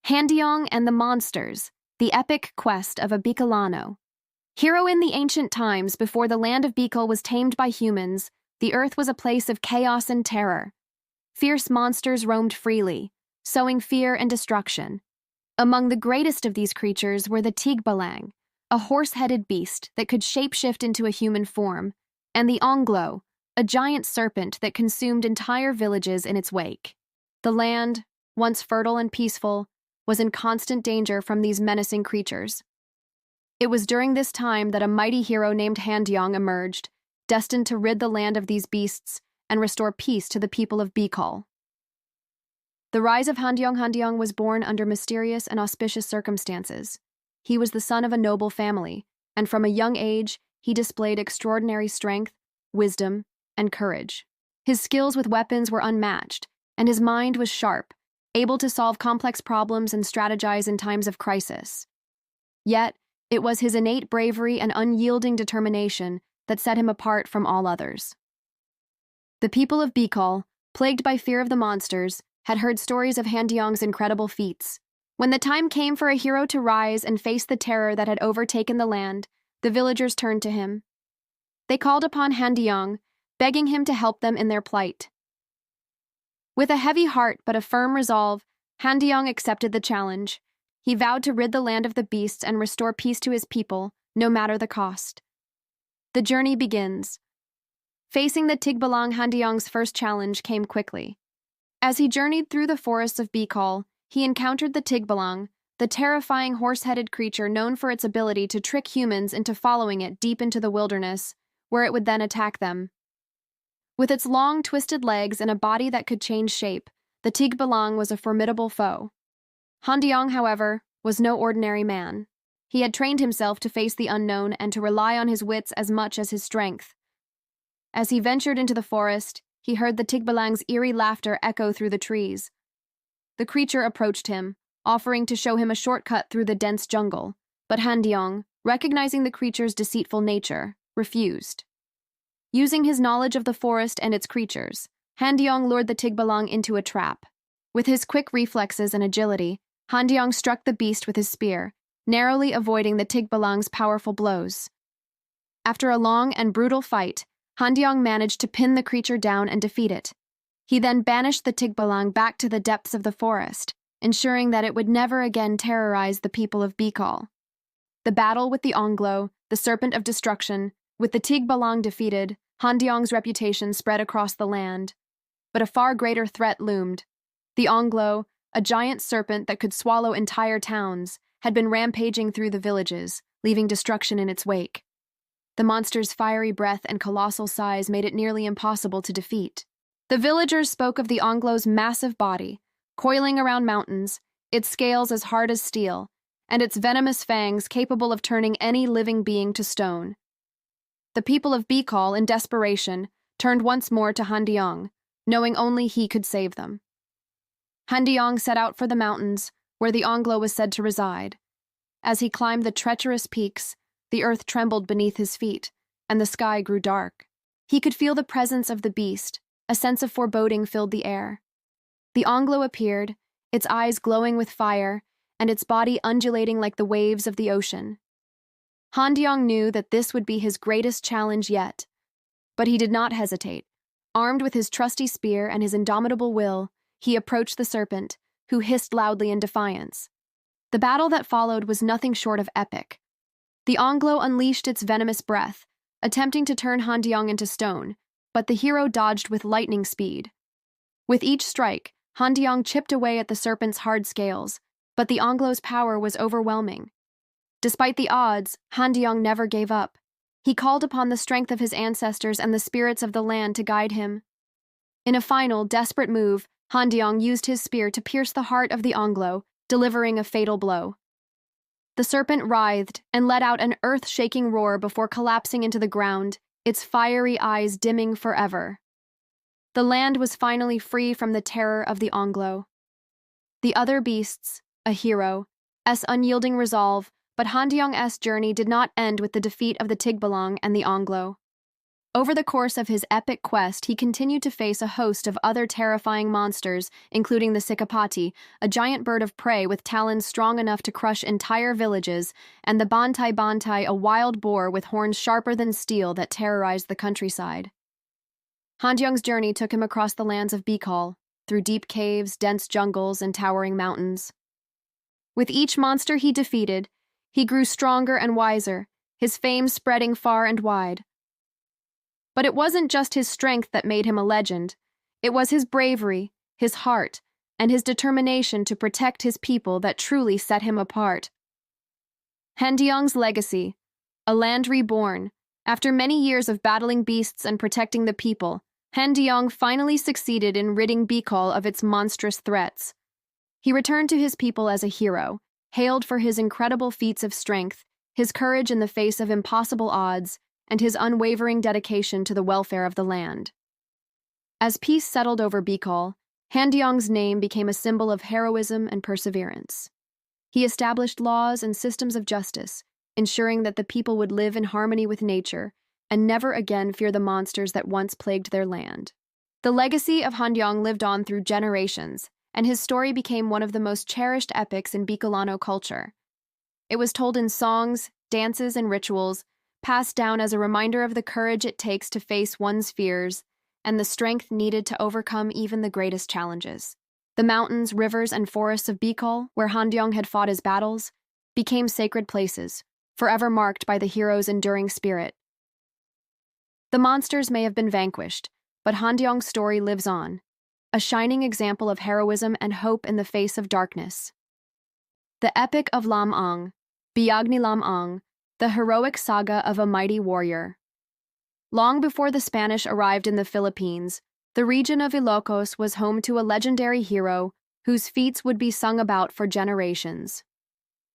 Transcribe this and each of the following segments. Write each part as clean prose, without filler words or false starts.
HANDIONG and the Monsters, the epic quest of a Bicolano. Hero in the ancient times, before the land of Bikol was tamed by humans, the earth was a place of chaos and terror. Fierce monsters roamed freely, sowing fear and destruction. Among the greatest of these creatures were the Tigbalang, a horse-headed beast that could shapeshift into a human form, and the Onglo, a giant serpent that consumed entire villages in its wake. The land, once fertile and peaceful, was in constant danger from these menacing creatures. It was during this time that a mighty hero named HANDIONG emerged, destined to rid the land of these beasts and restore peace to the people of Bikol. The rise of HANDIONG was born under mysterious and auspicious circumstances. He was the son of a noble family, and from a young age, he displayed extraordinary strength, wisdom, and courage. His skills with weapons were unmatched, and his mind was sharp, able to solve complex problems and strategize in times of crisis. Yet, it was his innate bravery and unyielding determination that set him apart from all others. The people of Bikol, plagued by fear of the monsters, had heard stories of HANDIONG's incredible feats. When the time came for a hero to rise and face the terror that had overtaken the land, the villagers turned to him. They called upon HANDIONG, begging him to help them in their plight. With a heavy heart but a firm resolve, HANDIONG accepted the challenge. He vowed to rid the land of the beasts and restore peace to his people, no matter the cost. The journey begins. Facing the Tigbalang, HANDIONG's first challenge came quickly. As he journeyed through the forests of Bikol, he encountered the Tigbalang, the terrifying horse-headed creature known for its ability to trick humans into following it deep into the wilderness, where it would then attack them. With its long, twisted legs and a body that could change shape, the Tigbalang was a formidable foe. HANDIONG, however, was no ordinary man. He had trained himself to face the unknown and to rely on his wits as much as his strength. As he ventured into the forest, he heard the Tigbalang's eerie laughter echo through the trees. The creature approached him, offering to show him a shortcut through the dense jungle, but HANDIONG, recognizing the creature's deceitful nature, refused. Using his knowledge of the forest and its creatures, HANDIONG lured the Tigbalang into a trap. With his quick reflexes and agility, HANDIONG struck the beast with his spear, narrowly avoiding the Tigbalang's powerful blows. After a long and brutal fight, HANDIONG managed to pin the creature down and defeat it. He then banished the Tigbalang back to the depths of the forest, ensuring that it would never again terrorize the people of Bikol. The battle with the Onglo, the serpent of destruction, with the Tigbalang defeated, HANDIONG's reputation spread across the land. But a far greater threat loomed. The Onglo, a giant serpent that could swallow entire towns, had been rampaging through the villages, leaving destruction in its wake. The monster's fiery breath and colossal size made it nearly impossible to defeat. The villagers spoke of the Onglo's massive body, coiling around mountains, its scales as hard as steel, and its venomous fangs capable of turning any living being to stone. The people of Bikol, in desperation, turned once more to HANDIONG, knowing only he could save them. HANDIONG set out for the mountains, where the Onglo was said to reside. As he climbed the treacherous peaks, the earth trembled beneath his feet, and the sky grew dark. He could feel the presence of the beast. A sense of foreboding filled the air. The Onglo appeared, its eyes glowing with fire, and its body undulating like the waves of the ocean. HANDIONG knew that this would be his greatest challenge yet. But he did not hesitate. Armed with his trusty spear and his indomitable will, he approached the serpent, who hissed loudly in defiance. The battle that followed was nothing short of epic. The Onglo unleashed its venomous breath, attempting to turn HANDIONG into stone, but the hero dodged with lightning speed. With each strike, HANDIONG chipped away at the serpent's hard scales, but the Onglo's power was overwhelming. Despite the odds, HANDIONG never gave up. He called upon the strength of his ancestors and the spirits of the land to guide him. In a final, desperate move, HANDIONG used his spear to pierce the heart of the Onglo, delivering a fatal blow. The serpent writhed and let out an earth-shaking roar before collapsing into the ground, its fiery eyes dimming forever. The land was finally free from the terror of the Onglo. The other beasts, a hero's unyielding resolve, but HANDIONG's journey did not end with the defeat of the Tigbalang and the Onglo. Over the course of his epic quest, he continued to face a host of other terrifying monsters, including the Sikapati, a giant bird of prey with talons strong enough to crush entire villages, and the Bantai Bantai, a wild boar with horns sharper than steel that terrorized the countryside. Handiong's journey took him across the lands of Bikol, through deep caves, dense jungles, and towering mountains. With each monster he defeated, he grew stronger and wiser, his fame spreading far and wide. But it wasn't just his strength that made him a legend. It was his bravery, his heart, and his determination to protect his people that truly set him apart. Handiong's legacy, a land reborn. After many years of battling beasts and protecting the people, Handiong finally succeeded in ridding Bikol of its monstrous threats. He returned to his people as a hero, hailed for his incredible feats of strength, his courage in the face of impossible odds, and his unwavering dedication to the welfare of the land. As peace settled over Bikol, Handiong's name became a symbol of heroism and perseverance. He established laws and systems of justice, ensuring that the people would live in harmony with nature and never again fear the monsters that once plagued their land. The legacy of Handiong lived on through generations, and his story became one of the most cherished epics in Bicolano culture. It was told in songs, dances, and rituals, passed down as a reminder of the courage it takes to face one's fears and the strength needed to overcome even the greatest challenges. The mountains, rivers, and forests of Bikol, where Handiong had fought his battles, became sacred places, forever marked by the hero's enduring spirit. The monsters may have been vanquished, but Handiong's story lives on, a shining example of heroism and hope in the face of darkness. The Epic of Lam Ang, Biagni Lam Ang, the heroic saga of a mighty warrior. Long before the Spanish arrived in the Philippines, the region of Ilocos was home to a legendary hero whose feats would be sung about for generations.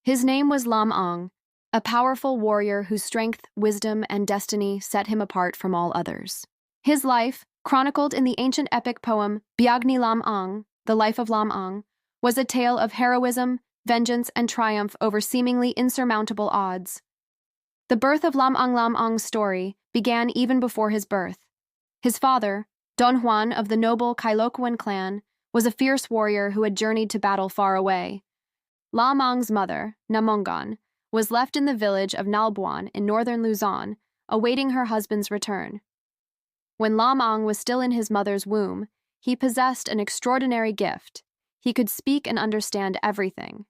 His name was Lam Ang, a powerful warrior whose strength, wisdom, and destiny set him apart from all others. His life, chronicled in the ancient epic poem Biagni Lam Ang, The Life of Lam Ang, was a tale of heroism, vengeance, and triumph over seemingly insurmountable odds. The birth of Lam Ang's story began even before his birth. His father, Don Juan of the noble Kailokuan clan, was a fierce warrior who had journeyed to battle far away. Lam Ang's mother, Namongan, was left in the village of Nalbuan in northern Luzon, awaiting her husband's return. When Lam Ang was still in his mother's womb, he possessed an extraordinary gift. He could speak and understand everything.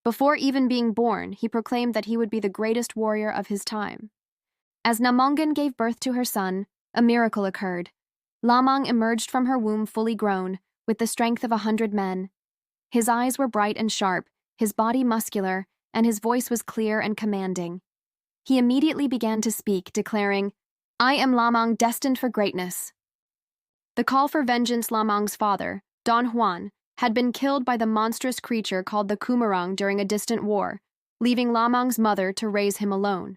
Before even being born, he proclaimed that he would be the greatest warrior of his time. As Namongan gave birth to her son, a miracle occurred. Lam Ang emerged from her womb fully grown, with the strength of 100 men. His eyes were bright and sharp, his body muscular, and his voice was clear and commanding. He immediately began to speak, declaring, "I am Lam Ang, destined for greatness." The call for vengeance Lam Ang's father, Don Juan, had been killed by the monstrous creature called the Kumarang during a distant war, leaving Lam Ang's mother to raise him alone.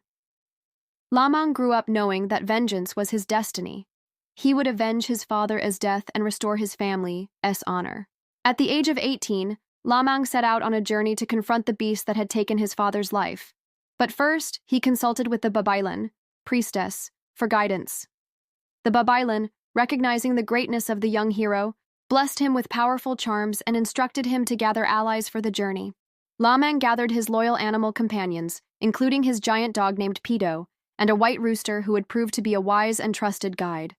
Lam Ang grew up knowing that vengeance was his destiny. He would avenge his father's death and restore his family's honor. At the age of 18, Lam Ang set out on a journey to confront the beast that had taken his father's life. But first, he consulted with the Babaylan, priestess, for guidance. The Babaylan, recognizing the greatness of the young hero, blessed him with powerful charms and instructed him to gather allies for the journey. Lam Ang gathered his loyal animal companions, including his giant dog named Pido, and a white rooster who would prove to be a wise and trusted guide.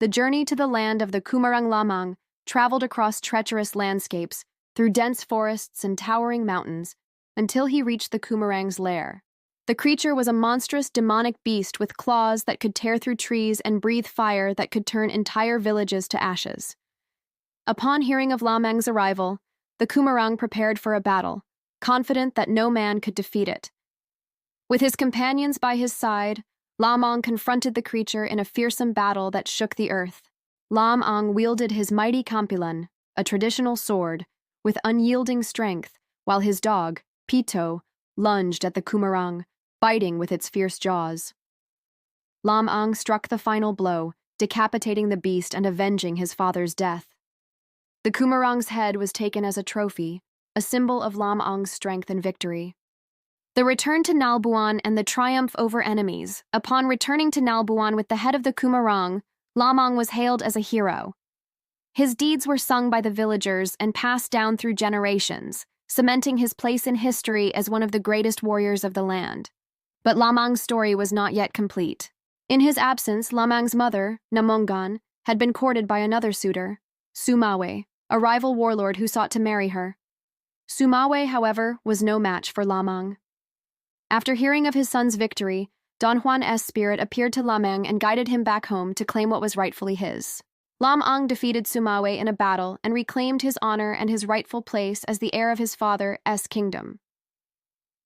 The journey to the land of the Kumarang Lam Ang traveled across treacherous landscapes, through dense forests and towering mountains, until he reached the Kumarang's lair. The creature was a monstrous demonic beast with claws that could tear through trees and breathe fire that could turn entire villages to ashes. Upon hearing of Lam Ang's arrival, the Kumarang prepared for a battle, confident that no man could defeat it. With his companions by his side, Lam Ang confronted the creature in a fearsome battle that shook the earth. Lam Ang wielded his mighty kampilan, a traditional sword, with unyielding strength, while his dog, Pito, lunged at the Kumarang, biting with its fierce jaws. Lam Ang struck the final blow, decapitating the beast and avenging his father's death. The Kumarang's head was taken as a trophy, a symbol of Lam Ang's strength and victory. The return to Nalbuan and the triumph over enemies. Upon returning to Nalbuan with the head of the Kumarang, Lamang was hailed as a hero. His deeds were sung by the villagers and passed down through generations, cementing his place in history as one of the greatest warriors of the land. But Lamang's story was not yet complete. In his absence, Lamang's mother, Namongan, had been courted by another suitor, Sumawe, a rival warlord who sought to marry her. Sumawe, however, was no match for Lamang. After hearing of his son's victory, Don Juan's spirit appeared to Lamang and guided him back home to claim what was rightfully his. Lamang defeated Sumawe in a battle and reclaimed his honor and his rightful place as the heir of his father's kingdom.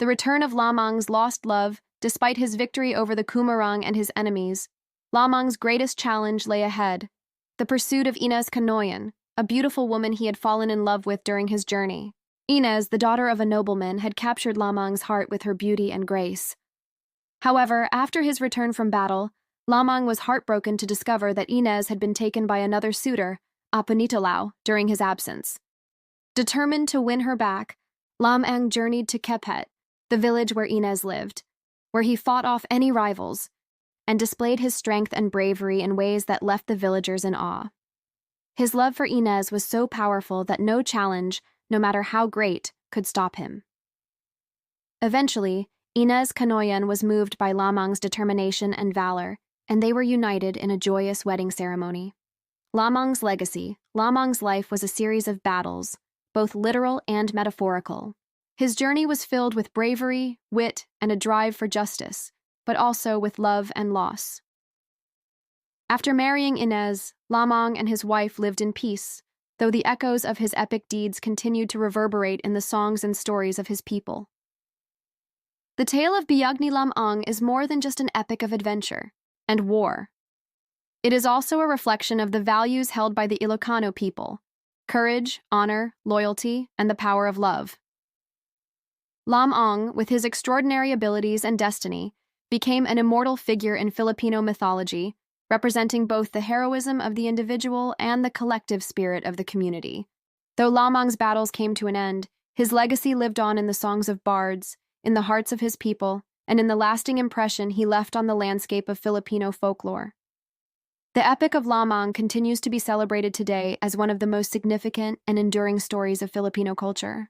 The return of Lamang's lost love, despite his victory over the Kumarang and his enemies, Lamang's greatest challenge lay ahead, the pursuit of Inez Kanoyan, a beautiful woman he had fallen in love with during his journey. Inez, the daughter of a nobleman, had captured Lamang's heart with her beauty and grace. However, after his return from battle, Lamang was heartbroken to discover that Inez had been taken by another suitor, Apanitolao, during his absence. Determined to win her back, Lamang journeyed to Kepet, the village where Inez lived, where he fought off any rivals and displayed his strength and bravery in ways that left the villagers in awe. His love for Inez was so powerful that no challenge, no matter how great, could stop him. Eventually, Inez Kanoyan was moved by Lamang's determination and valor, and they were united in a joyous wedding ceremony. Lamang's legacy. Lamang's life was a series of battles, both literal and metaphorical. His journey was filled with bravery, wit, and a drive for justice, but also with love and loss. After marrying Inez, Lamang and his wife lived in peace, though the echoes of his epic deeds continued to reverberate in the songs and stories of his people. The tale of Biyagni Lamang is more than just an epic of adventure and war. It is also a reflection of the values held by the Ilocano people: courage, honor, loyalty, and the power of love. Lamang, with his extraordinary abilities and destiny, became an immortal figure in Filipino mythology, representing both the heroism of the individual and the collective spirit of the community. Though Lamang's battles came to an end, his legacy lived on in the songs of bards, in the hearts of his people, and in the lasting impression he left on the landscape of Filipino folklore. The epic of Lamang continues to be celebrated today as one of the most significant and enduring stories of Filipino culture.